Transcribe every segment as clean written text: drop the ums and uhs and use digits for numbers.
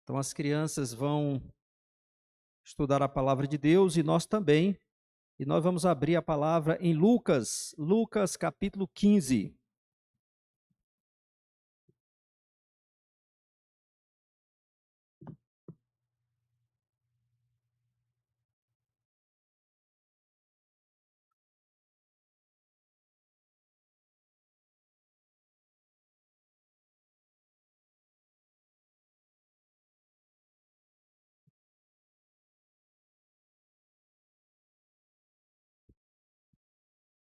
Então, as crianças vão estudar a palavra de Deus e nós também. E nós vamos abrir a palavra em Lucas, capítulo 15.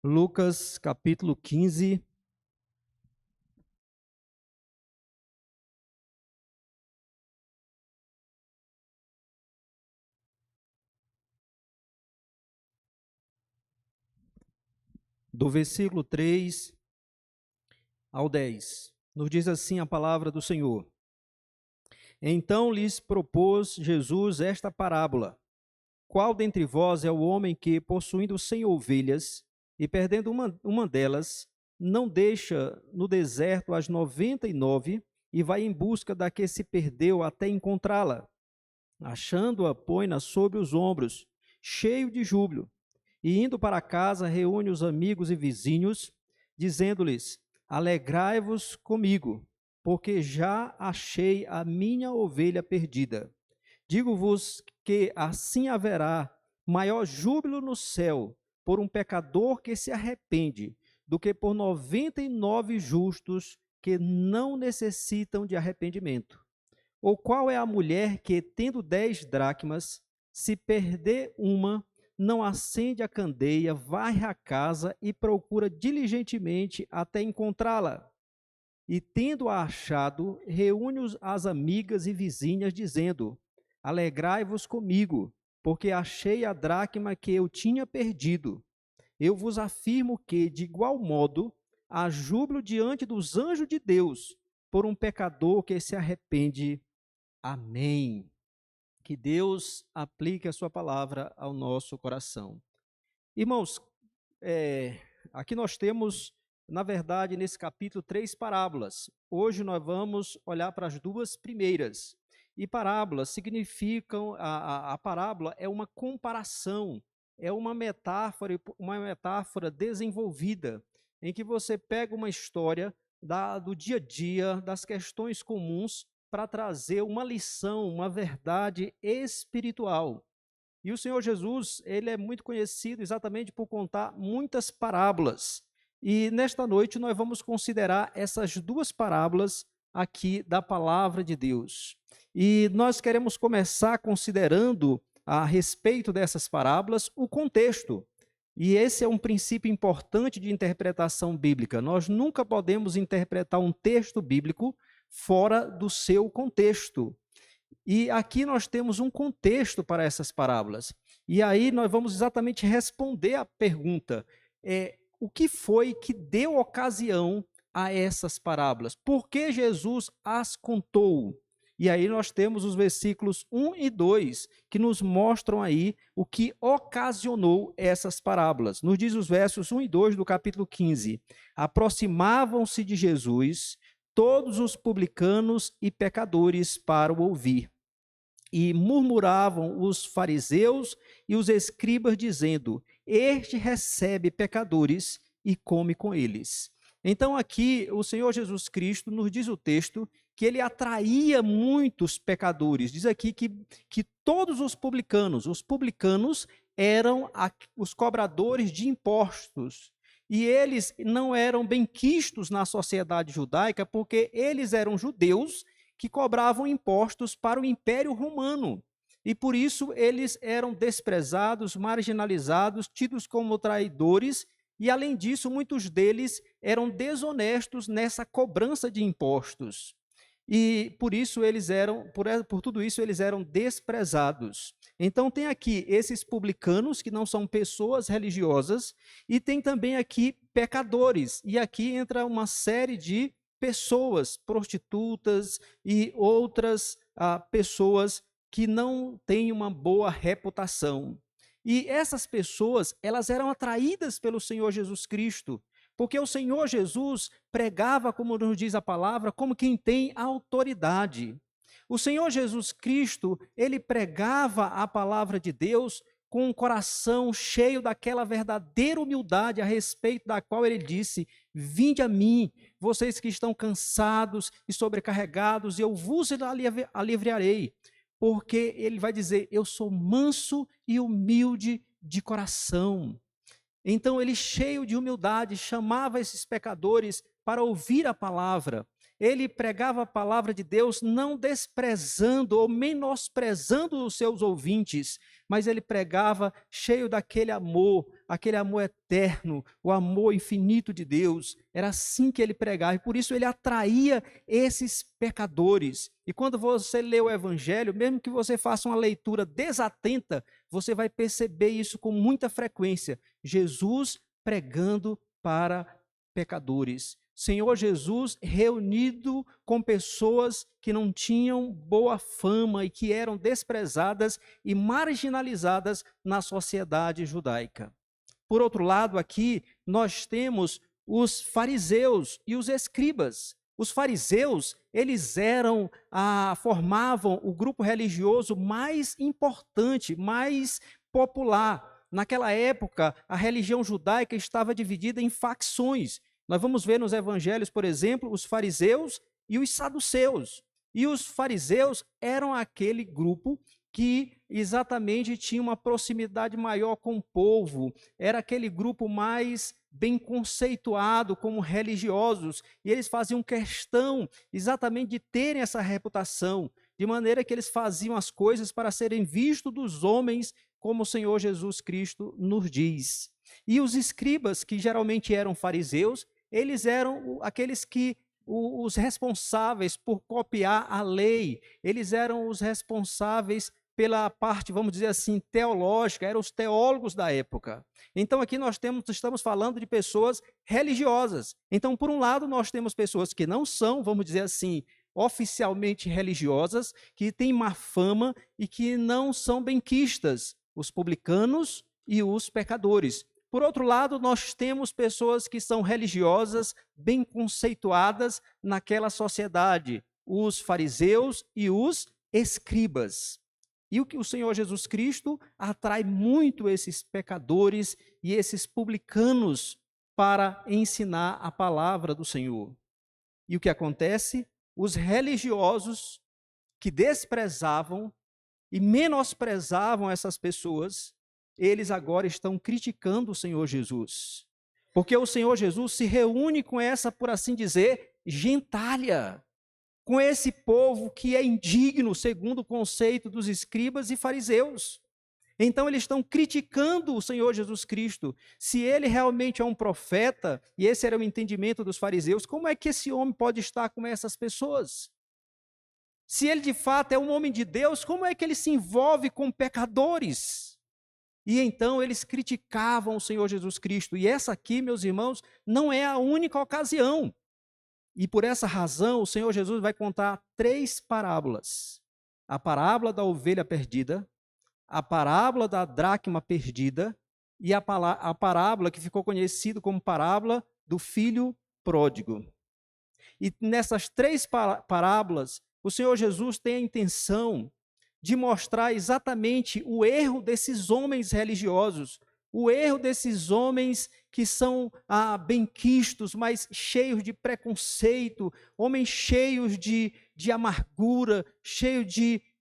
Lucas, capítulo 15. Do versículo 3 ao 10. Nos diz assim a palavra do Senhor. Então lhes propôs Jesus esta parábola: Qual dentre vós é o homem que, possuindo 100 ovelhas, e perdendo uma delas, não deixa no deserto as 99 e vai em busca da que se perdeu até encontrá-la? Achando-a, põe-na sobre os ombros, cheio de júbilo, e indo para casa, reúne os amigos e vizinhos, dizendo-lhes: Alegrai-vos comigo, porque já achei a minha ovelha perdida. Digo-vos que assim haverá maior júbilo no céu por um pecador que se arrepende, do que por 99 justos que não necessitam de arrependimento. Ou qual é a mulher que, tendo 10 dracmas, se perder uma, não acende a candeia, varre a casa e procura diligentemente até encontrá-la? E, tendo-a achado, reúne as amigas e vizinhas, dizendo: Alegrai-vos comigo, porque achei a dracma que eu tinha perdido. Eu vos afirmo que, de igual modo, há júbilo diante dos anjos de Deus por um pecador que se arrepende. Amém. Que Deus aplique a sua palavra ao nosso coração. Irmãos, aqui nós temos, na verdade, nesse capítulo, 3 parábolas. Hoje nós vamos olhar para as duas primeiras. E parábolas significam, a parábola é uma comparação, é uma metáfora desenvolvida, em que você pega uma história do dia a dia, das questões comuns, para trazer uma lição, uma verdade espiritual. E o Senhor Jesus, ele é muito conhecido exatamente por contar muitas parábolas. E nesta noite nós vamos considerar essas duas parábolas aqui da palavra de Deus. E nós queremos começar considerando a respeito dessas parábolas o contexto. E esse é um princípio importante de interpretação bíblica. Nós nunca podemos interpretar um texto bíblico fora do seu contexto. E aqui nós temos um contexto para essas parábolas. E aí nós vamos exatamente responder à pergunta: o que foi que deu ocasião a essas parábolas? Por que Jesus as contou? E aí nós temos os versículos 1 e 2, que nos mostram aí o que ocasionou essas parábolas. Nos diz os versos 1 e 2 do capítulo 15. Aproximavam-se de Jesus todos os publicanos e pecadores para o ouvir. E murmuravam os fariseus e os escribas, dizendo: Este recebe pecadores e come com eles. Então, aqui, o Senhor Jesus Cristo nos diz o texto que ele atraía muitos pecadores. Diz aqui que todos os publicanos eram os cobradores de impostos. E eles não eram bem quistos na sociedade judaica, porque eles eram judeus que cobravam impostos para o Império Romano. E por isso eles eram desprezados, marginalizados, tidos como traidores, e além disso, muitos deles eram desonestos nessa cobrança de impostos. E por isso eles eram, por tudo isso eles eram desprezados. Então tem aqui esses publicanos, que não são pessoas religiosas, e tem também aqui pecadores. E aqui entra uma série de pessoas, prostitutas e outras pessoas que não têm uma boa reputação. E essas pessoas, elas eram atraídas pelo Senhor Jesus Cristo, porque o Senhor Jesus pregava, como nos diz a palavra, como quem tem autoridade. O Senhor Jesus Cristo, ele pregava a palavra de Deus com um coração cheio daquela verdadeira humildade a respeito da qual ele disse: vinde a mim, vocês que estão cansados e sobrecarregados, e eu vos aliviarei. Porque ele vai dizer: eu sou manso e humilde de coração. Então ele, cheio de humildade, chamava esses pecadores para ouvir a palavra. Ele pregava a palavra de Deus não desprezando ou menosprezando os seus ouvintes, mas ele pregava cheio daquele amor eterno, o amor infinito de Deus. Era assim que ele pregava, e por isso ele atraía esses pecadores. E quando você lê o Evangelho, mesmo que você faça uma leitura desatenta, você vai perceber isso com muita frequência. Jesus pregando para pecadores. Senhor Jesus reunido com pessoas que não tinham boa fama e que eram desprezadas e marginalizadas na sociedade judaica. Por outro lado, aqui nós temos os fariseus e os escribas. Os fariseus, eles formavam o grupo religioso mais importante, mais popular. Naquela época, a religião judaica estava dividida em facções. Nós vamos ver nos evangelhos, por exemplo, os fariseus e os saduceus. E os fariseus eram aquele grupo que exatamente tinha uma proximidade maior com o povo. Era aquele grupo mais bem conceituado como religiosos, e eles faziam questão exatamente de terem essa reputação, de maneira que eles faziam as coisas para serem vistos dos homens, como o Senhor Jesus Cristo nos diz. E os escribas, que geralmente eram fariseus, eles eram aqueles que os responsáveis por copiar a lei, eles eram os responsáveis pela parte, vamos dizer assim, teológica, eram os teólogos da época. Então aqui nós estamos falando de pessoas religiosas. Então, por um lado, nós temos pessoas que não são, vamos dizer assim, oficialmente religiosas, que têm má fama e que não são benquistas, os publicanos e os pecadores. Por outro lado, nós temos pessoas que são religiosas, bem conceituadas naquela sociedade, os fariseus e os escribas. E o Senhor Jesus Cristo atrai muito esses pecadores e esses publicanos para ensinar a palavra do Senhor. E o que acontece? Os religiosos que desprezavam e menosprezavam essas pessoas, eles agora estão criticando o Senhor Jesus. Porque o Senhor Jesus se reúne com essa, por assim dizer, gentalha, com esse povo que é indigno, segundo o conceito dos escribas e fariseus. Então eles estão criticando o Senhor Jesus Cristo. Se ele realmente é um profeta, e esse era o entendimento dos fariseus, como é que esse homem pode estar com essas pessoas? Se ele de fato é um homem de Deus, como é que ele se envolve com pecadores? E então eles criticavam o Senhor Jesus Cristo. E essa aqui, meus irmãos, não é a única ocasião. E por essa razão, o Senhor Jesus vai contar 3 parábolas. A parábola da ovelha perdida, a parábola da dracma perdida e a parábola que ficou conhecida como parábola do filho pródigo. E nessas 3 parábolas, o Senhor Jesus tem a intenção de mostrar exatamente o erro desses homens religiosos, o erro desses homens que são benquistos, mas cheios de preconceito, homens cheios de amargura, cheios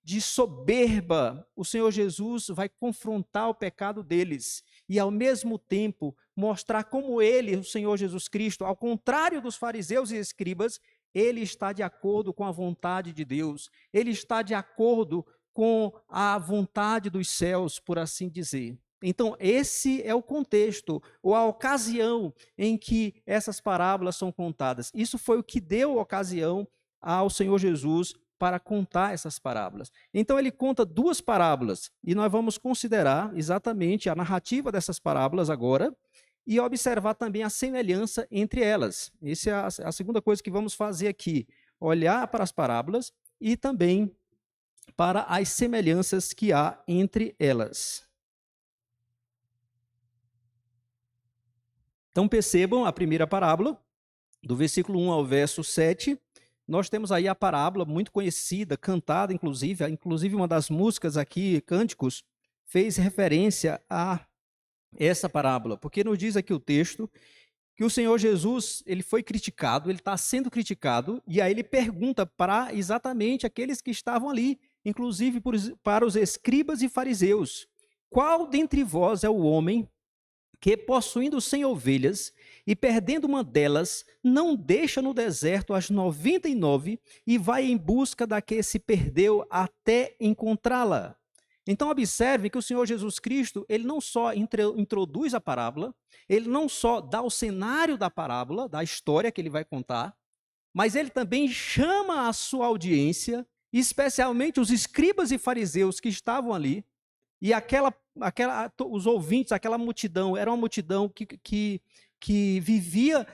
de soberba. O Senhor Jesus vai confrontar o pecado deles e, ao mesmo tempo, mostrar como ele, o Senhor Jesus Cristo, ao contrário dos fariseus e escribas, ele está de acordo com a vontade de Deus, ele está de acordo com a vontade dos céus, por assim dizer. Então, esse é o contexto, ou a ocasião em que essas parábolas são contadas. Isso foi o que deu ocasião ao Senhor Jesus para contar essas parábolas. Então, ele conta 2 parábolas, e nós vamos considerar exatamente a narrativa dessas parábolas agora, e observar também a semelhança entre elas. Essa é a segunda coisa que vamos fazer aqui, olhar para as parábolas e também para as semelhanças que há entre elas. Então percebam a primeira parábola, do versículo 1 ao verso 7, nós temos aí a parábola muito conhecida, cantada inclusive uma das músicas aqui, Cânticos, fez referência a essa parábola, porque nos diz aqui o texto que o Senhor Jesus, ele foi criticado, ele está sendo criticado, e aí ele pergunta para exatamente aqueles que estavam ali, inclusive para os escribas e fariseus: qual dentre vós é o homem que, possuindo 100 ovelhas e perdendo uma delas, não deixa no deserto as 99 e vai em busca da que se perdeu até encontrá-la? Então observe que o Senhor Jesus Cristo, ele não só introduz a parábola, ele não só dá o cenário da parábola, da história que ele vai contar, mas ele também chama a sua audiência, especialmente os escribas e fariseus que estavam ali, e os ouvintes, aquela multidão, era uma multidão que vivia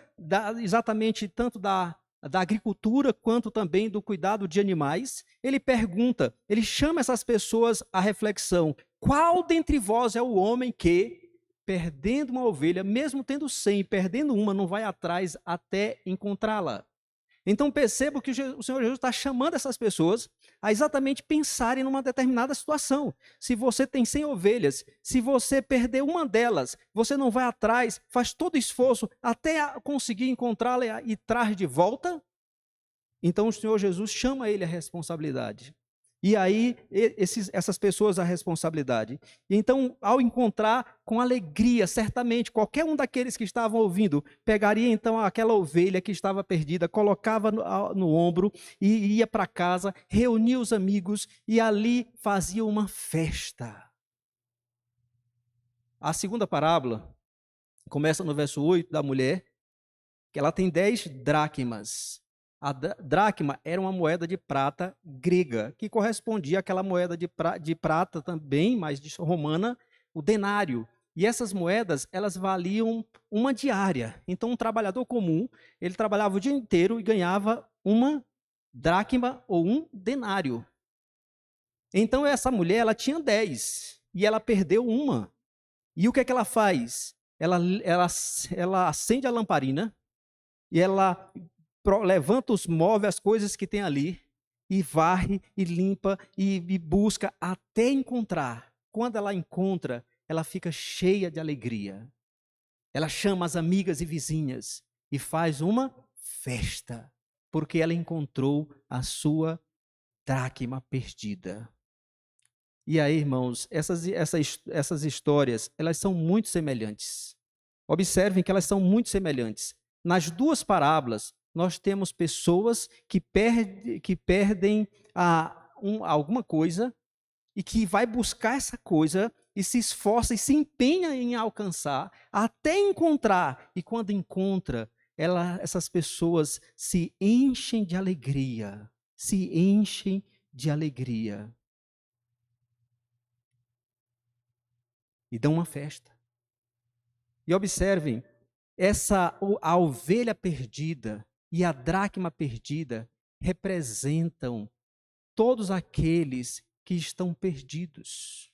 exatamente tanto da agricultura quanto também do cuidado de animais. Ele pergunta, ele chama essas pessoas à reflexão: qual dentre vós é o homem que, perdendo uma ovelha, mesmo tendo 100, perdendo uma, não vai atrás até encontrá-la? Então percebo que o Senhor Jesus está chamando essas pessoas a exatamente pensarem numa determinada situação. Se você tem 100 ovelhas, se você perder uma delas, você não vai atrás, faz todo o esforço até conseguir encontrá-la e traz de volta? Então o Senhor Jesus chama ele à responsabilidade. E aí, essas pessoas a responsabilidade. Então, ao encontrar com alegria, certamente, qualquer um daqueles que estavam ouvindo, pegaria então aquela ovelha que estava perdida, colocava no ombro e ia para casa, reunia os amigos e ali fazia uma festa. A segunda parábola começa no verso 8 da mulher, que ela tem 10 dracmas. A dracma era uma moeda de prata grega, que correspondia àquela moeda de prata também, mas romana, o denário. E essas moedas, elas valiam uma diária. Então, um trabalhador comum, ele trabalhava o dia inteiro e ganhava uma dracma ou um denário. Então, essa mulher, ela tinha 10 e ela perdeu uma. E o que é que ela faz? Ela acende a lamparina e ela levanta os móveis, as coisas que tem ali, e varre, e limpa, e busca até encontrar. Quando ela encontra, ela fica cheia de alegria. Ela chama as amigas e vizinhas e faz uma festa, porque ela encontrou a sua dracma perdida. E aí, irmãos, essas histórias, elas são muito semelhantes. Observem que elas são muito semelhantes. Nas duas parábolas, nós temos pessoas que perdem alguma coisa e que vai buscar essa coisa e se esforça e se empenha em alcançar até encontrar. E quando encontra, essas pessoas se enchem de alegria. Se enchem de alegria. E dão uma festa. E observem, a ovelha perdida e a dracma perdida representam todos aqueles que estão perdidos.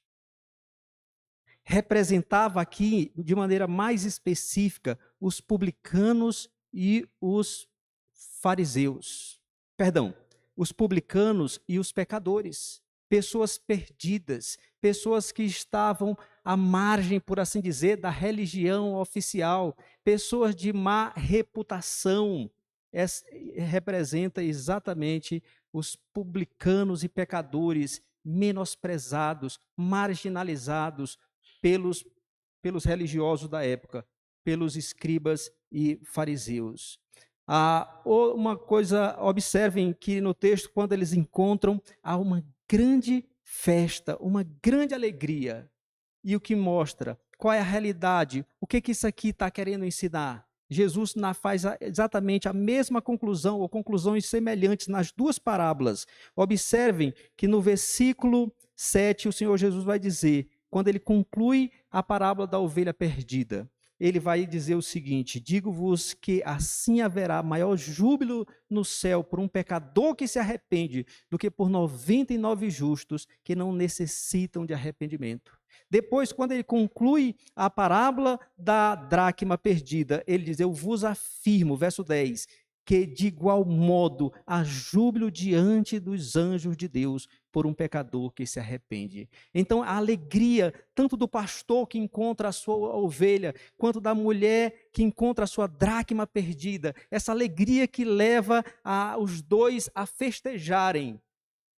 Representava aqui, de maneira mais específica, os publicanos e os fariseus. Perdão, os publicanos e os pecadores. Pessoas perdidas, pessoas que estavam à margem, por assim dizer, da religião oficial, pessoas de má reputação. Representa exatamente os publicanos e pecadores menosprezados, marginalizados pelos religiosos da época, pelos escribas e fariseus. Uma coisa, observem que no texto, quando eles encontram, há uma grande festa, uma grande alegria. E o que mostra? Qual é a realidade? O que isso aqui está querendo ensinar? Jesus faz exatamente a mesma conclusão, ou conclusões semelhantes nas duas parábolas. Observem que no versículo 7, o Senhor Jesus vai dizer, quando ele conclui a parábola da ovelha perdida, ele vai dizer o seguinte: digo-vos que assim haverá maior júbilo no céu por um pecador que se arrepende do que por 99 justos que não necessitam de arrependimento. Depois, quando ele conclui a parábola da dracma perdida, ele diz: eu vos afirmo, verso 10, que de igual modo há júbilo diante dos anjos de Deus por um pecador que se arrepende. Então, a alegria, tanto do pastor que encontra a sua ovelha, quanto da mulher que encontra a sua dracma perdida, essa alegria que leva os dois a festejarem,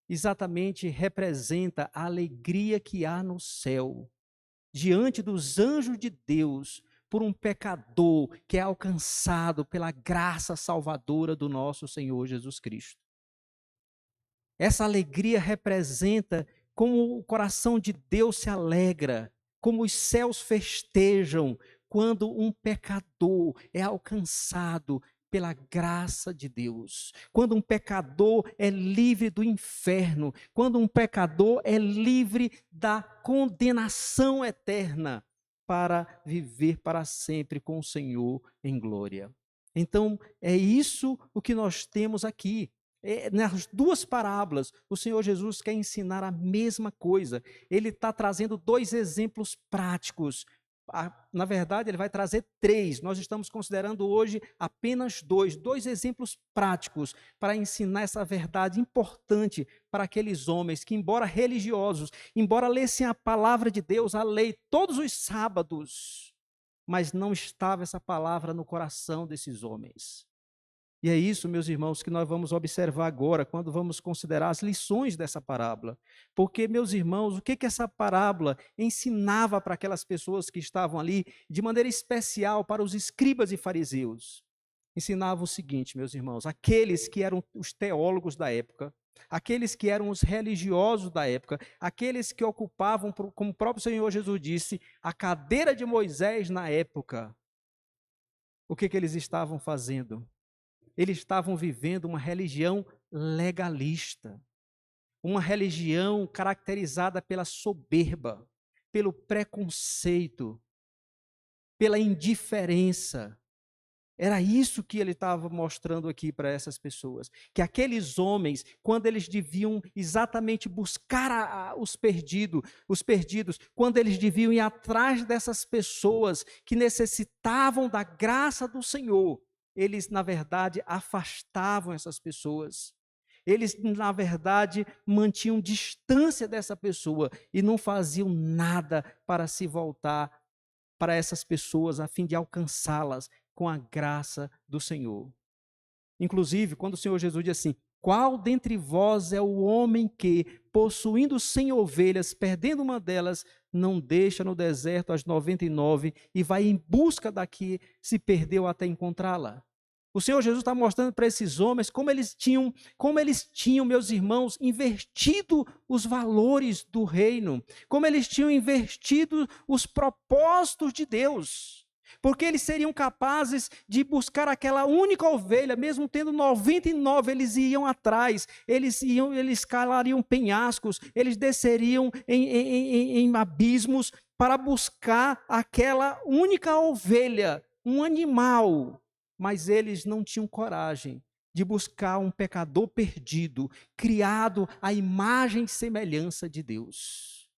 exatamente representa a alegria que há no céu, diante dos anjos de Deus, por um pecador que é alcançado pela graça salvadora do nosso Senhor Jesus Cristo. Essa alegria representa como o coração de Deus se alegra, como os céus festejam quando um pecador é alcançado pela graça de Deus, quando um pecador é livre do inferno, quando um pecador é livre da condenação eterna para viver para sempre com o Senhor em glória. Então, é isso o que nós temos aqui. Nas duas parábolas, o Senhor Jesus quer ensinar a mesma coisa. Ele está trazendo dois exemplos práticos. Na verdade, ele vai trazer três. Nós estamos considerando hoje apenas dois exemplos práticos para ensinar essa verdade importante para aqueles homens que, embora religiosos, embora lessem a palavra de Deus, a lei, todos os sábados, mas não estava essa palavra no coração desses homens. E é isso, meus irmãos, que nós vamos observar agora, quando vamos considerar as lições dessa parábola. Porque, meus irmãos, o que essa parábola ensinava para aquelas pessoas que estavam ali, de maneira especial para os escribas e fariseus? Ensinava o seguinte, meus irmãos: aqueles que eram os teólogos da época, aqueles que eram os religiosos da época, aqueles que ocupavam, como o próprio Senhor Jesus disse, a cadeira de Moisés na época, o que eles estavam fazendo? Eles estavam vivendo uma religião legalista, uma religião caracterizada pela soberba, pelo preconceito, pela indiferença. Era isso que ele estava mostrando aqui para essas pessoas, que aqueles homens, quando eles deviam exatamente buscar os perdidos, quando eles deviam ir atrás dessas pessoas que necessitavam da graça do Senhor, eles, na verdade, afastavam essas pessoas. Eles, na verdade, mantinham distância dessa pessoa e não faziam nada para se voltar para essas pessoas, a fim de alcançá-las com a graça do Senhor. Inclusive, quando o Senhor Jesus diz assim: qual dentre vós é o homem que, possuindo 100 ovelhas, perdendo uma delas, não deixa no deserto as 99 e vai em busca da que se perdeu até encontrá-la? O Senhor Jesus está mostrando para esses homens como eles tinham, meus irmãos, invertido os valores do reino, como eles tinham invertido os propósitos de Deus, porque eles seriam capazes de buscar aquela única ovelha, mesmo tendo 99, eles iam atrás, eles escalariam penhascos, eles desceriam em abismos para buscar aquela única ovelha, um animal. Mas eles não tinham coragem de buscar um pecador perdido, criado à imagem e semelhança de Deus.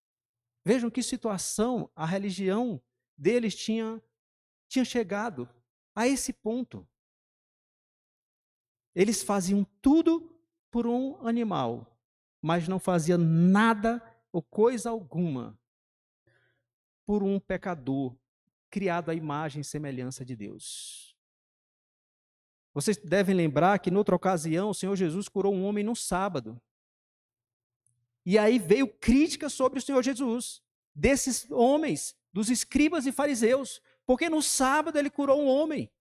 Vejam que situação a religião deles tinha chegado a esse ponto. Eles faziam tudo por um animal, mas não faziam nada ou coisa alguma por um pecador criado à imagem e semelhança de Deus. Vocês devem lembrar que, noutra ocasião, o Senhor Jesus curou um homem no sábado. E aí veio crítica sobre o Senhor Jesus, desses homens, dos escribas e fariseus, porque no sábado ele curou um homem.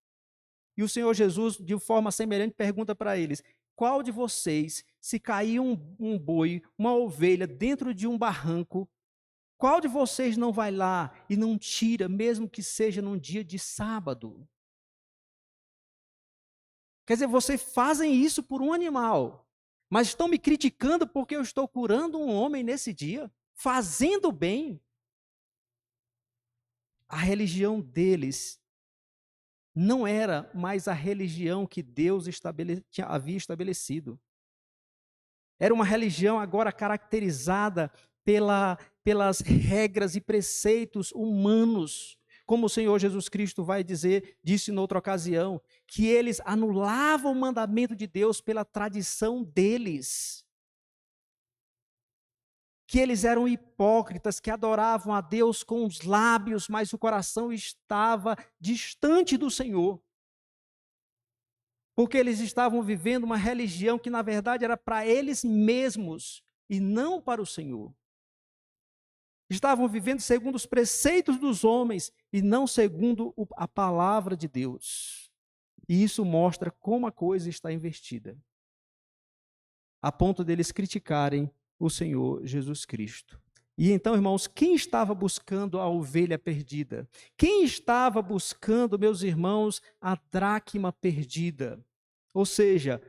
E o Senhor Jesus, de forma semelhante, pergunta para eles: qual de vocês, se cair um boi, uma ovelha dentro de um barranco, qual de vocês não vai lá e não tira, mesmo que seja num dia de sábado? Quer dizer, vocês fazem isso por um animal, mas estão me criticando porque eu estou curando um homem nesse dia, fazendo bem. A religião deles não era mais a religião que Deus havia estabelecido. Era uma religião agora caracterizada pelas regras e preceitos humanos, como o Senhor Jesus Cristo vai dizer, disse noutra ocasião, que eles anulavam o mandamento de Deus pela tradição deles. Que eles eram hipócritas, que adoravam a Deus com os lábios, mas o coração estava distante do Senhor. Porque eles estavam vivendo uma religião que, na verdade, era para eles mesmos e não para o Senhor. Estavam vivendo segundo os preceitos dos homens e não segundo a palavra de Deus. E isso mostra como a coisa está invertida, a ponto deles criticarem o Senhor Jesus Cristo. E então, irmãos, quem estava buscando a ovelha perdida? Quem estava buscando, meus irmãos, a dracma perdida? Ou seja,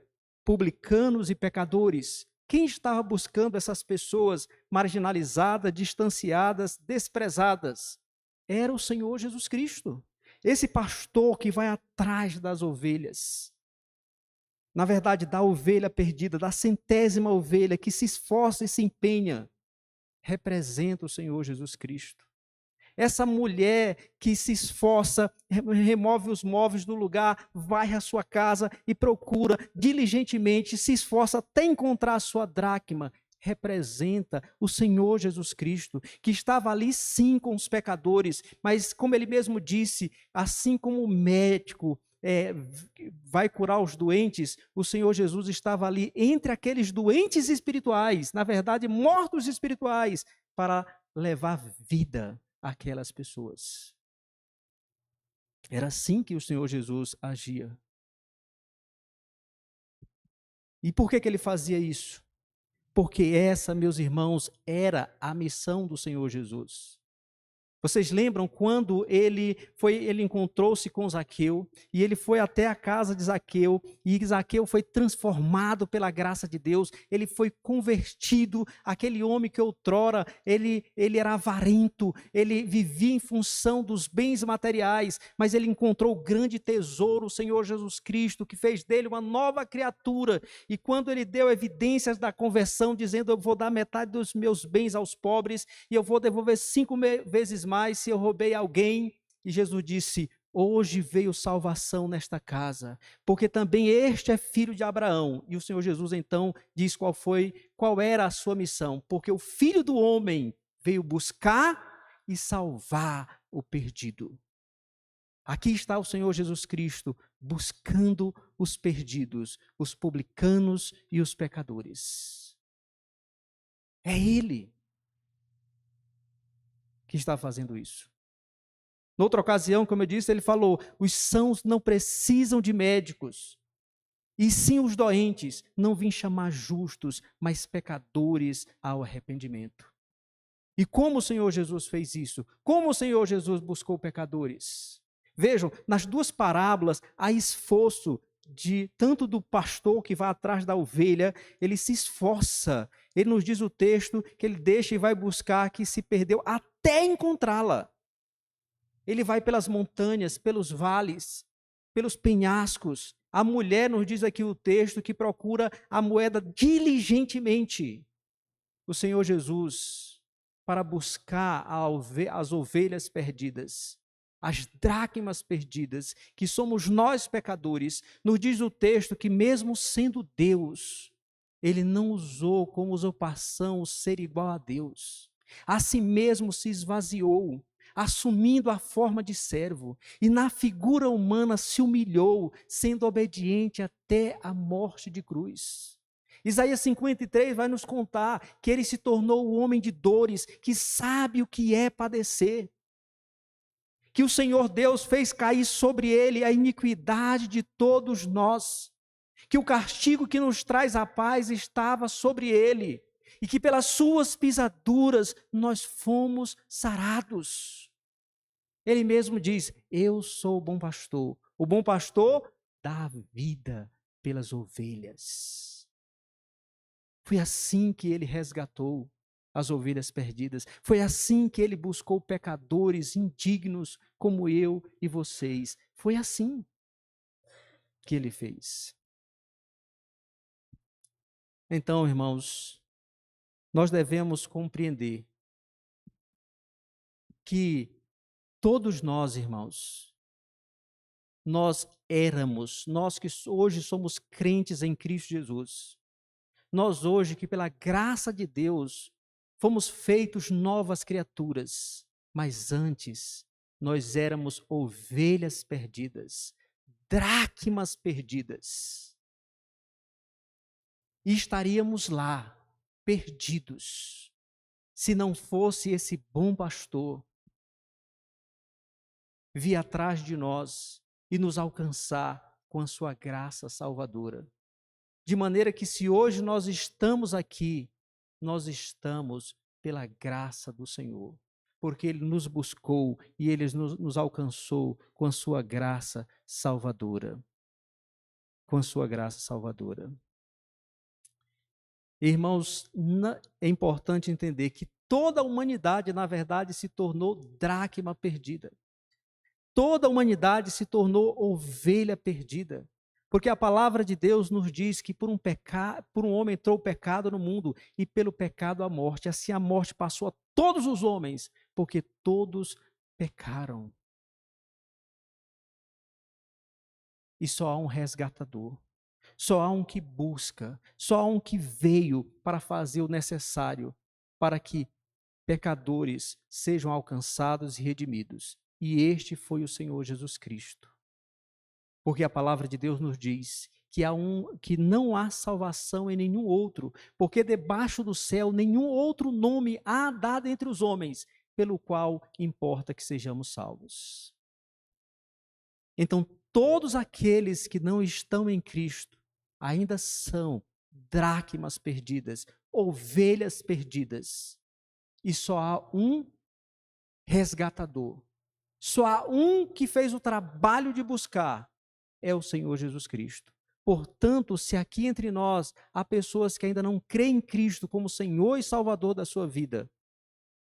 publicanos e pecadores. Quem estava buscando essas pessoas marginalizadas, distanciadas, desprezadas? Era o Senhor Jesus Cristo. Esse pastor que vai atrás das ovelhas. Na verdade, da ovelha perdida, da centésima ovelha que se esforça e se empenha, representa o Senhor Jesus Cristo. Essa mulher que se esforça, remove os móveis do lugar, vai à sua casa e procura diligentemente, se esforça até encontrar a sua dracma, representa o Senhor Jesus Cristo, que estava ali sim com os pecadores, mas como ele mesmo disse, assim como o médico vai curar os doentes, o Senhor Jesus estava ali entre aqueles doentes espirituais, na verdade mortos espirituais, para levar vida àquelas pessoas. Era assim que o Senhor Jesus agia. E por que ele fazia isso? Porque essa, meus irmãos, era a missão do Senhor Jesus. Vocês lembram quando ele encontrou-se com Zaqueu, e ele foi até a casa de Zaqueu, e Zaqueu foi transformado pela graça de Deus, ele foi convertido, aquele homem que outrora, ele era avarento, ele vivia em função dos bens materiais, mas ele encontrou o grande tesouro, o Senhor Jesus Cristo, que fez dele uma nova criatura, e quando ele deu evidências da conversão, dizendo, eu vou dar metade dos meus bens aos pobres, e eu vou devolver 5 vezes mais se eu roubei alguém, e Jesus disse, hoje veio salvação nesta casa, porque também este é filho de Abraão. E o Senhor Jesus então diz qual era a sua missão, porque o Filho do Homem veio buscar e salvar o perdido. Aqui está o Senhor Jesus Cristo buscando os perdidos, os publicanos e os pecadores. É Ele que está fazendo isso. Noutra ocasião, como eu disse, ele falou, os sãos não precisam de médicos, e sim os doentes, não vim chamar justos, mas pecadores ao arrependimento. E como o Senhor Jesus fez isso? Como o Senhor Jesus buscou pecadores? Vejam, nas duas parábolas, há esforço tanto do pastor que vai atrás da ovelha, ele se esforça. Ele nos diz o texto que ele deixa e vai buscar que se perdeu até encontrá-la. Ele vai pelas montanhas, pelos vales, pelos penhascos. A mulher, nos diz aqui o texto, que procura a moeda diligentemente. O Senhor Jesus, para buscar as ovelhas perdidas, as dracmas perdidas, que somos nós pecadores, nos diz o texto que mesmo sendo Deus, ele não usou como usurpação o ser igual a Deus. A si mesmo se esvaziou, assumindo a forma de servo, e na figura humana se humilhou, sendo obediente até a morte de cruz. Isaías 53 vai nos contar que ele se tornou o homem de dores, que sabe o que é padecer. Que o Senhor Deus fez cair sobre ele a iniquidade de todos nós. Que o castigo que nos traz a paz estava sobre ele. E que pelas suas pisaduras nós fomos sarados. Ele mesmo diz, eu sou o bom pastor. O bom pastor dá vida pelas ovelhas. Foi assim que ele resgatou as ovelhas perdidas. Foi assim que ele buscou pecadores indignos como eu e vocês. Foi assim que ele fez. Então, irmãos, nós devemos compreender que Todos nós, irmãos, nós que hoje somos crentes em Cristo Jesus, nós hoje que pela graça de Deus fomos feitos novas criaturas, mas antes nós éramos ovelhas perdidas, dracmas perdidas, e estaríamos lá, perdidos, se não fosse esse bom pastor vir atrás de nós e nos alcançar com a sua graça salvadora. De maneira que se hoje nós estamos aqui, nós estamos pela graça do Senhor, porque Ele nos buscou e Ele nos alcançou com a sua graça salvadora. Com a sua graça salvadora. Irmãos, é importante entender que toda a humanidade, na verdade, se tornou dracma perdida. Toda a humanidade se tornou ovelha perdida. Porque a palavra de Deus nos diz que por um homem entrou o pecado no mundo e pelo pecado a morte. Assim a morte passou a todos os homens, porque todos pecaram. E só há um resgatador. Só há um que busca, só há um que veio para fazer o necessário para que pecadores sejam alcançados e redimidos. E este foi o Senhor Jesus Cristo. Porque a palavra de Deus nos diz que não há salvação em nenhum outro, porque debaixo do céu nenhum outro nome há dado entre os homens, pelo qual importa que sejamos salvos. Então, todos aqueles que não estão em Cristo ainda são dracmas perdidas, ovelhas perdidas. E só há um resgatador. Só há um que fez o trabalho de buscar, é o Senhor Jesus Cristo. Portanto, se aqui entre nós há pessoas que ainda não creem em Cristo como Senhor e Salvador da sua vida,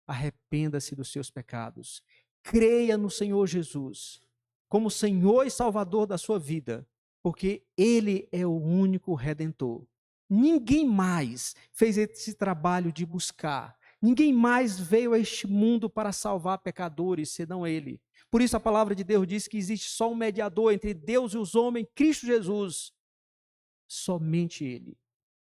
arrependa-se dos seus pecados. Creia no Senhor Jesus como Senhor e Salvador da sua vida, porque Ele é o único Redentor. Ninguém mais fez esse trabalho de buscar. Ninguém mais veio a este mundo para salvar pecadores, senão Ele. Por isso a palavra de Deus diz que existe só um mediador entre Deus e os homens, Cristo Jesus. Somente Ele.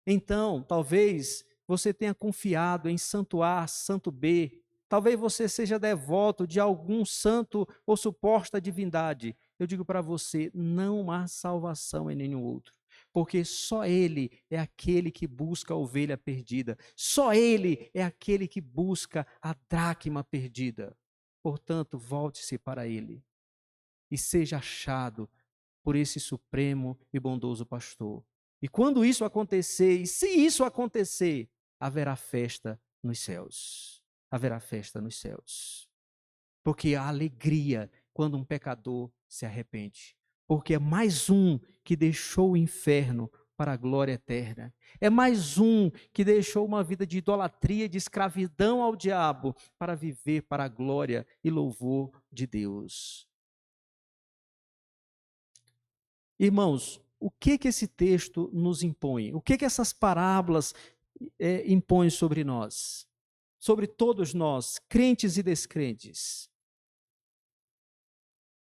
Então, talvez você tenha confiado em santo A, santo B. Talvez você seja devoto de algum santo ou suposta divindade. Eu digo para você, não há salvação em nenhum outro. Porque só Ele é aquele que busca a ovelha perdida. Só Ele é aquele que busca a dracma perdida. Portanto, volte-se para Ele e seja achado por esse supremo e bondoso pastor. E quando isso acontecer, e se isso acontecer, haverá festa nos céus. Haverá festa nos céus. Porque há alegria quando um pecador se arrepende. Porque é mais um que deixou o inferno para a glória eterna. É mais um que deixou uma vida de idolatria, de escravidão ao diabo, para viver para a glória e louvor de Deus. Irmãos, o que esse texto nos impõe? O que essas parábolas impõem sobre nós? Sobre todos nós, crentes e descrentes.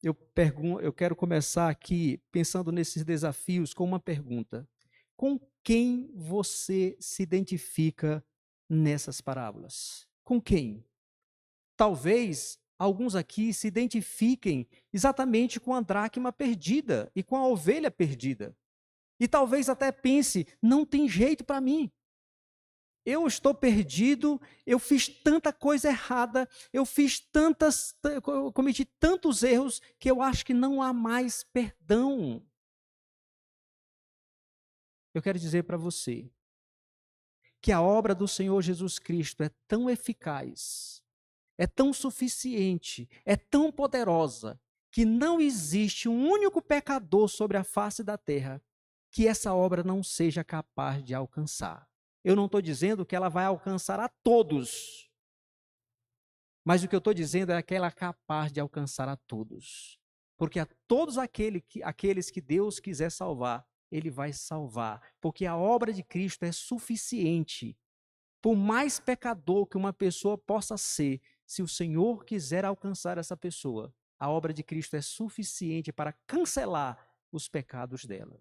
Eu quero começar aqui pensando nesses desafios com uma pergunta. Com quem você se identifica nessas parábolas? Com quem? Talvez alguns aqui se identifiquem exatamente com a dracma perdida e com a ovelha perdida. E talvez até pense, não tem jeito para mim. Eu estou perdido, eu fiz tanta coisa errada, eu cometi tantos erros que eu acho que não há mais perdão. Eu quero dizer para você que a obra do Senhor Jesus Cristo é tão eficaz, é tão suficiente, é tão poderosa, que não existe um único pecador sobre a face da terra que essa obra não seja capaz de alcançar. Eu não estou dizendo que ela vai alcançar a todos, mas o que eu estou dizendo é que ela é capaz de alcançar a todos. Porque a todos aqueles que Deus quiser salvar, Ele vai salvar. Porque a obra de Cristo é suficiente. Por mais pecador que uma pessoa possa ser, se o Senhor quiser alcançar essa pessoa, a obra de Cristo é suficiente para cancelar os pecados dela.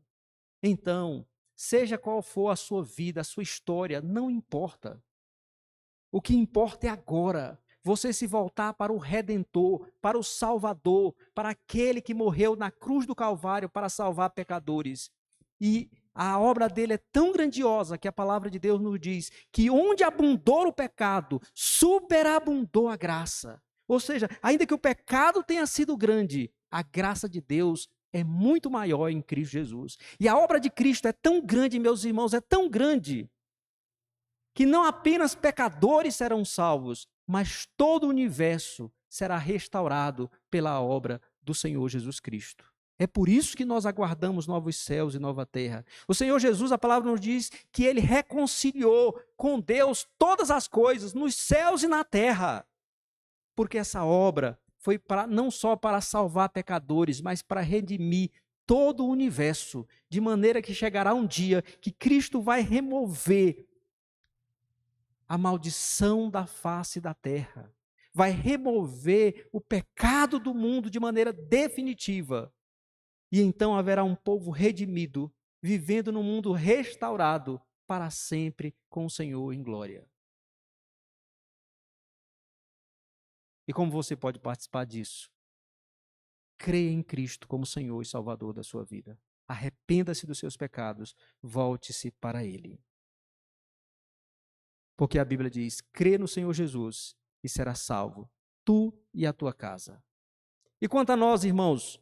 Então, seja qual for a sua vida, a sua história, não importa. O que importa é agora você se voltar para o Redentor, para o Salvador, para aquele que morreu na cruz do Calvário para salvar pecadores. E a obra dele é tão grandiosa que a palavra de Deus nos diz que onde abundou o pecado, superabundou a graça. Ou seja, ainda que o pecado tenha sido grande, a graça de Deus é muito maior em Cristo Jesus. E a obra de Cristo é tão grande, meus irmãos, é tão grande, que não apenas pecadores serão salvos, mas todo o universo será restaurado pela obra do Senhor Jesus Cristo. É por isso que nós aguardamos novos céus e nova terra. O Senhor Jesus, a palavra nos diz que ele reconciliou com Deus todas as coisas, nos céus e na terra. Porque essa obra foi não só para salvar pecadores, mas para redimir todo o universo, de maneira que chegará um dia que Cristo vai remover a maldição da face da terra, vai remover o pecado do mundo de maneira definitiva. E então haverá um povo redimido, vivendo num mundo restaurado para sempre com o Senhor em glória. E como você pode participar disso? Creia em Cristo como Senhor e Salvador da sua vida. Arrependa-se dos seus pecados, volte-se para Ele. Porque a Bíblia diz: crê no Senhor Jesus e será salvo, tu e a tua casa. E quanto a nós, irmãos,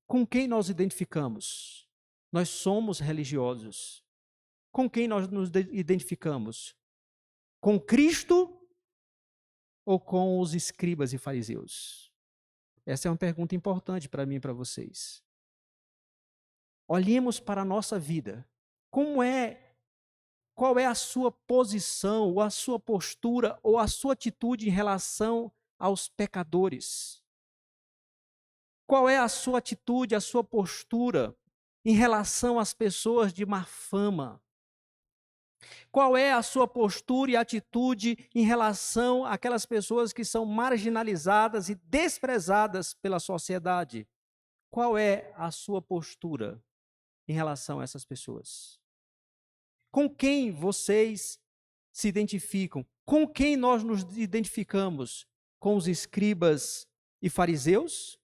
com quem nós identificamos? Nós somos religiosos. Com quem nós nos identificamos? Com Cristo ou com os escribas e fariseus? Essa é uma pergunta importante para mim e para vocês. Olhemos para a nossa vida. Qual é a sua posição, ou a sua postura, ou a sua atitude em relação aos pecadores? Qual é a sua atitude, a sua postura em relação às pessoas de má fama? Qual é a sua postura e atitude em relação àquelas pessoas que são marginalizadas e desprezadas pela sociedade? Qual é a sua postura em relação a essas pessoas? Com quem vocês se identificam? Com quem nós nos identificamos? Com os escribas e fariseus?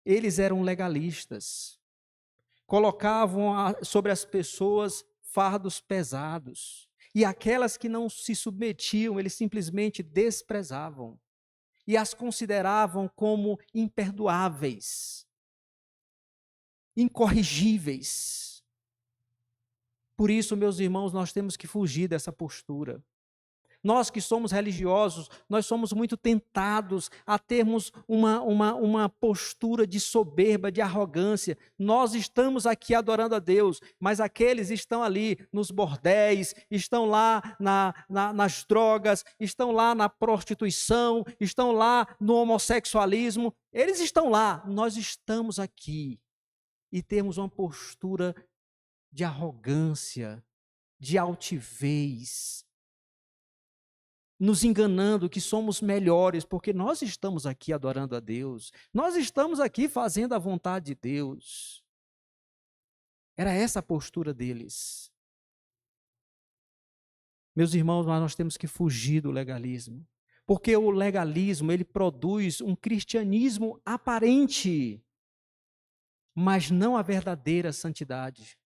Eles eram legalistas. Colocavam sobre as pessoas fardos pesados. E aquelas que não se submetiam, eles simplesmente desprezavam. E as consideravam como imperdoáveis, incorrigíveis. Por isso, meus irmãos, nós temos que fugir dessa postura. Nós que somos religiosos, nós somos muito tentados a termos uma postura de soberba, de arrogância. Nós estamos aqui adorando a Deus, mas aqueles estão ali nos bordéis, estão lá nas drogas, estão lá na prostituição, estão lá no homossexualismo. Eles estão lá, nós estamos aqui. E temos uma postura de arrogância, de altivez, nos enganando que somos melhores, porque nós estamos aqui adorando a Deus, nós estamos aqui fazendo a vontade de Deus. Era essa a postura deles. Meus irmãos, nós temos que fugir do legalismo, porque o legalismo, ele produz um cristianismo aparente, mas não a verdadeira santidade.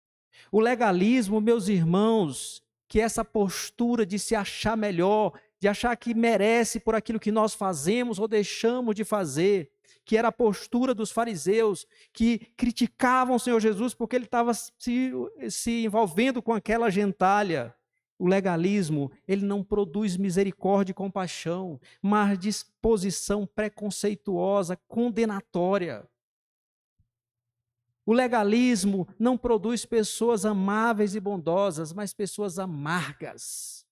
O legalismo, meus irmãos, que é essa postura de se achar melhor, de achar que merece por aquilo que nós fazemos ou deixamos de fazer, que era a postura dos fariseus, que criticavam o Senhor Jesus porque ele estava se envolvendo com aquela gentalha. O legalismo, ele não produz misericórdia e compaixão, mas disposição preconceituosa, condenatória. O legalismo não produz pessoas amáveis e bondosas, mas pessoas amargas.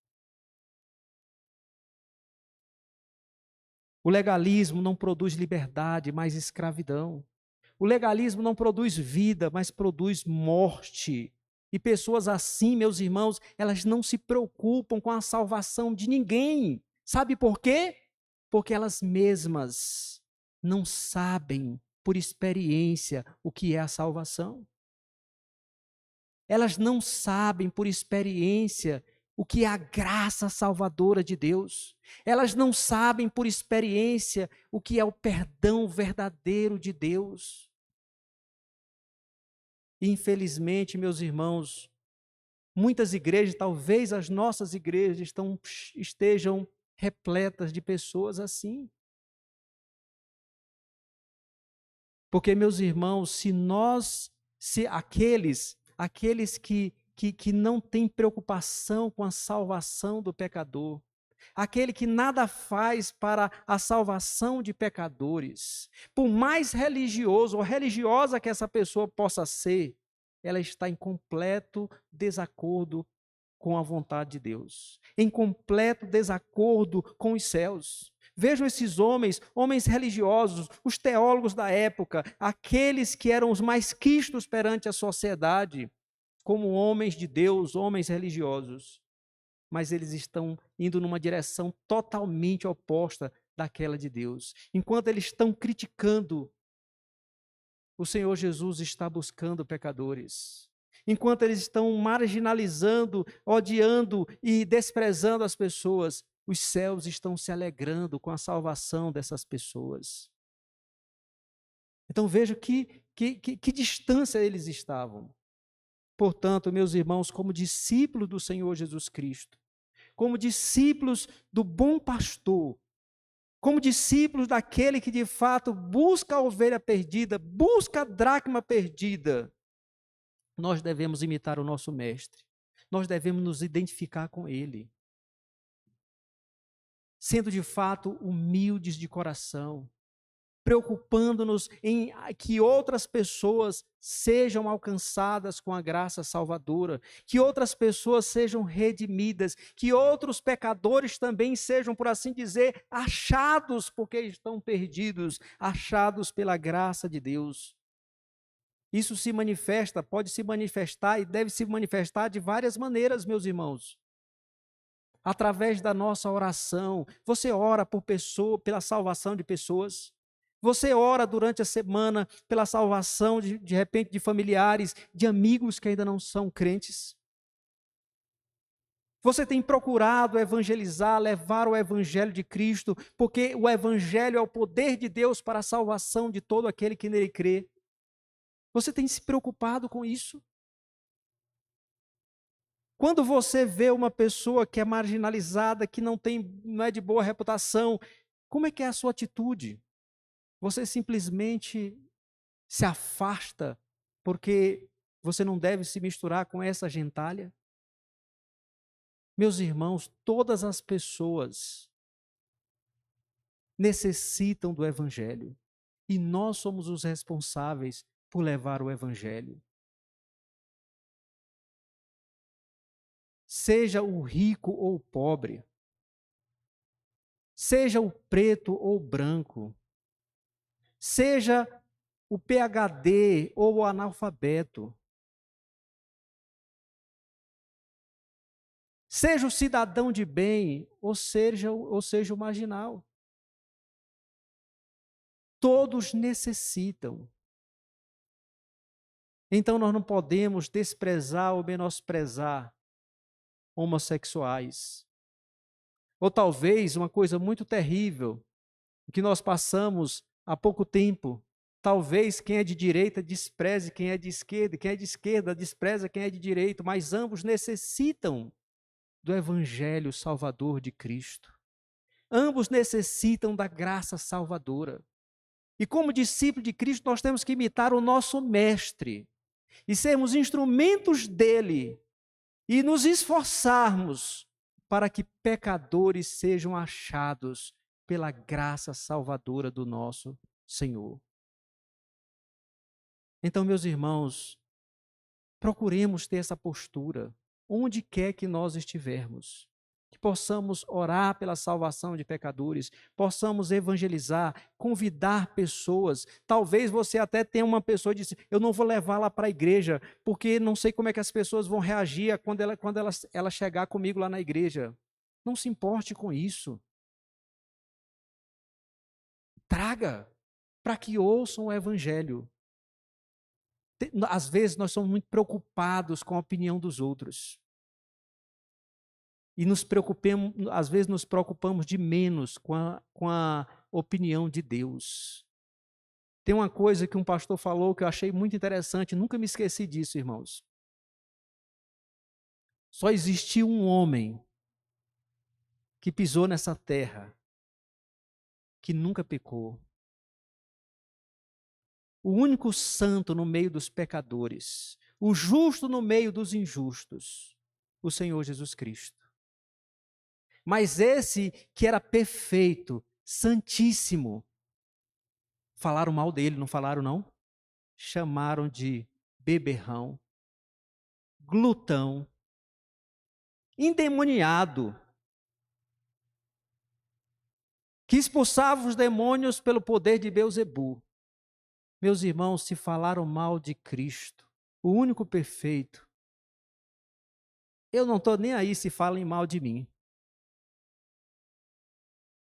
O legalismo não produz liberdade, mas escravidão. O legalismo não produz vida, mas produz morte. E pessoas assim, meus irmãos, elas não se preocupam com a salvação de ninguém. Sabe por quê? Porque elas mesmas não sabem, por experiência, o que é a salvação. Elas não sabem, por experiência, o que é a graça salvadora de Deus. Elas não sabem, por experiência, o que é o perdão verdadeiro de Deus. Infelizmente, meus irmãos, muitas igrejas, talvez as nossas igrejas, estejam repletas de pessoas assim. Porque, meus irmãos, se aqueles que não têm preocupação com a salvação do pecador, aquele que nada faz para a salvação de pecadores, por mais religioso ou religiosa que essa pessoa possa ser, ela está em completo desacordo com a vontade de Deus, em completo desacordo com os céus. Vejam esses homens religiosos, os teólogos da época, aqueles que eram os mais quistos perante a sociedade, como homens de Deus, homens religiosos. Mas eles estão indo numa direção totalmente oposta daquela de Deus. Enquanto eles estão criticando, o Senhor Jesus está buscando pecadores. Enquanto eles estão marginalizando, odiando e desprezando as pessoas, os céus estão se alegrando com a salvação dessas pessoas. Então veja que distância eles estavam. Portanto, meus irmãos, como discípulos do Senhor Jesus Cristo, como discípulos do bom pastor, como discípulos daquele que de fato busca a ovelha perdida, busca a dracma perdida, nós devemos imitar o nosso mestre, nós devemos nos identificar com ele, sendo de fato humildes de coração, preocupando-nos em que outras pessoas sejam alcançadas com a graça salvadora, que outras pessoas sejam redimidas, que outros pecadores também sejam, por assim dizer, achados, porque estão perdidos, achados pela graça de Deus. Isso se manifesta, pode se manifestar e deve se manifestar de várias maneiras, meus irmãos. Através da nossa oração, você ora por pessoa, pela salvação de pessoas. Você ora durante a semana pela salvação, de repente, de familiares, de amigos que ainda não são crentes. Você tem procurado evangelizar, levar o evangelho de Cristo, porque o evangelho é o poder de Deus para a salvação de todo aquele que nele crê. Você tem se preocupado com isso? Quando você vê uma pessoa que é marginalizada, que não é de boa reputação, como é que é a sua atitude? Você simplesmente se afasta porque você não deve se misturar com essa gentalha? Meus irmãos, todas as pessoas necessitam do evangelho e nós somos os responsáveis por levar o evangelho. Seja o rico ou o pobre, seja o preto ou o branco, seja o PhD ou o analfabeto, seja o cidadão de bem ou seja o marginal. Todos necessitam. Então nós não podemos desprezar ou menosprezar homossexuais. Ou talvez uma coisa muito terrível, que nós passamos há pouco tempo, talvez quem é de direita despreze quem é de esquerda, quem é de esquerda despreza quem é de direita, mas ambos necessitam do evangelho salvador de Cristo. Ambos necessitam da graça salvadora. E como discípulo de Cristo, nós temos que imitar o nosso mestre e sermos instrumentos dele e nos esforçarmos para que pecadores sejam achados pela graça salvadora do nosso Senhor. Então, meus irmãos, procuremos ter essa postura, onde quer que nós estivermos, que possamos orar pela salvação de pecadores, possamos evangelizar, convidar pessoas. Talvez você até tenha uma pessoa que disse, eu não vou levá-la para a igreja, porque não sei como é que as pessoas vão reagir quando ela chegar comigo lá na igreja. Não se importe com isso. Traga para que ouçam o evangelho. Às vezes nós somos muito preocupados com a opinião dos outros. E às vezes nos preocupamos de menos com a opinião de Deus. Tem uma coisa que um pastor falou que eu achei muito interessante, nunca me esqueci disso, irmãos. Só existiu um homem que pisou nessa terra, que nunca pecou. O único santo no meio dos pecadores, o justo no meio dos injustos, o Senhor Jesus Cristo. Mas esse que era perfeito, santíssimo, falaram mal dele, não falaram não? Chamaram de beberrão, glutão, endemoniado, que expulsava os demônios pelo poder de Beelzebu. Meus irmãos, se falaram mal de Cristo, o único perfeito, eu não estou nem aí se falam mal de mim.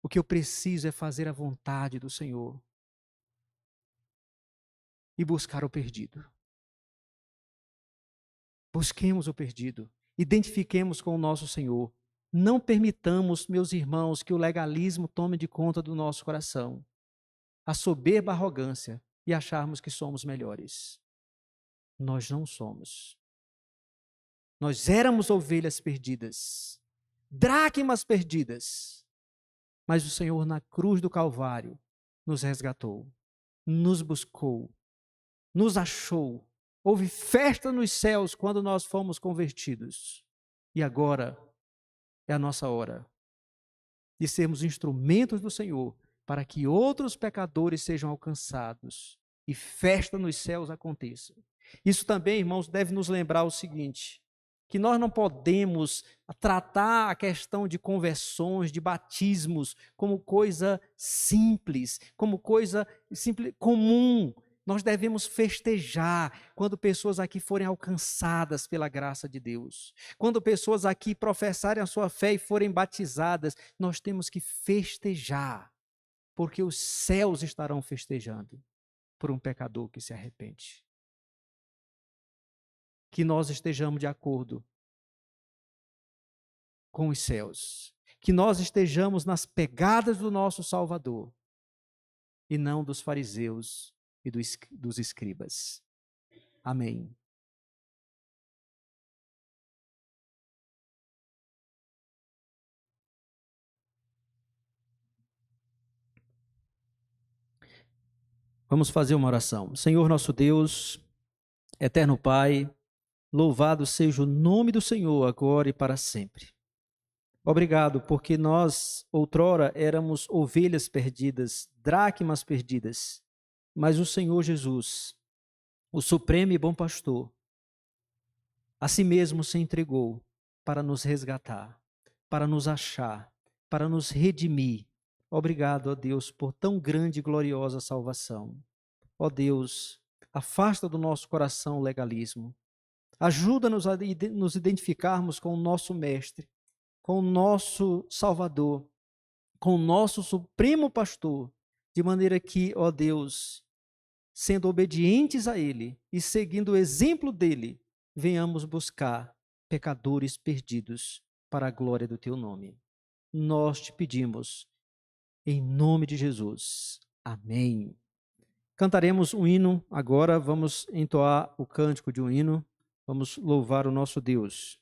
O que eu preciso é fazer a vontade do Senhor e buscar o perdido. Busquemos o perdido, identifiquemos com o nosso Senhor. Não permitamos, meus irmãos, que o legalismo tome de conta do nosso coração, a soberba arrogância e acharmos que somos melhores. Nós não somos. Nós éramos ovelhas perdidas, dracmas perdidas, mas o Senhor na cruz do Calvário nos resgatou, nos buscou, nos achou. Houve festa nos céus quando nós fomos convertidos. E agora é a nossa hora de sermos instrumentos do Senhor para que outros pecadores sejam alcançados e festa nos céus aconteça. Isso também, irmãos, deve nos lembrar o seguinte, que nós não podemos tratar a questão de conversões, de batismos, como coisa simples, como coisa simples, comum. Nós devemos festejar quando pessoas aqui forem alcançadas pela graça de Deus. Quando pessoas aqui professarem a sua fé e forem batizadas, nós temos que festejar, porque os céus estarão festejando por um pecador que se arrepende. Que nós estejamos de acordo com os céus. Que nós estejamos nas pegadas do nosso Salvador e não dos fariseus e dos escribas. Amém. Vamos fazer uma oração. Senhor nosso Deus, eterno Pai, louvado seja o nome do Senhor agora e para sempre. Obrigado, porque nós outrora éramos ovelhas perdidas, dracmas perdidas, mas o Senhor Jesus, o supremo e bom pastor, a si mesmo se entregou para nos resgatar, para nos achar, para nos redimir. Obrigado, ó Deus, por tão grande e gloriosa salvação. Ó Deus, afasta do nosso coração o legalismo. Ajuda-nos a nos identificarmos com o nosso Mestre, com o nosso Salvador, com o nosso Supremo Pastor, de maneira que, ó Deus, sendo obedientes a Ele e seguindo o exemplo dEle, venhamos buscar pecadores perdidos para a glória do Teu nome. Nós te pedimos, em nome de Jesus. Amém. Cantaremos um hino agora, vamos entoar o cântico de um hino, vamos louvar o nosso Deus.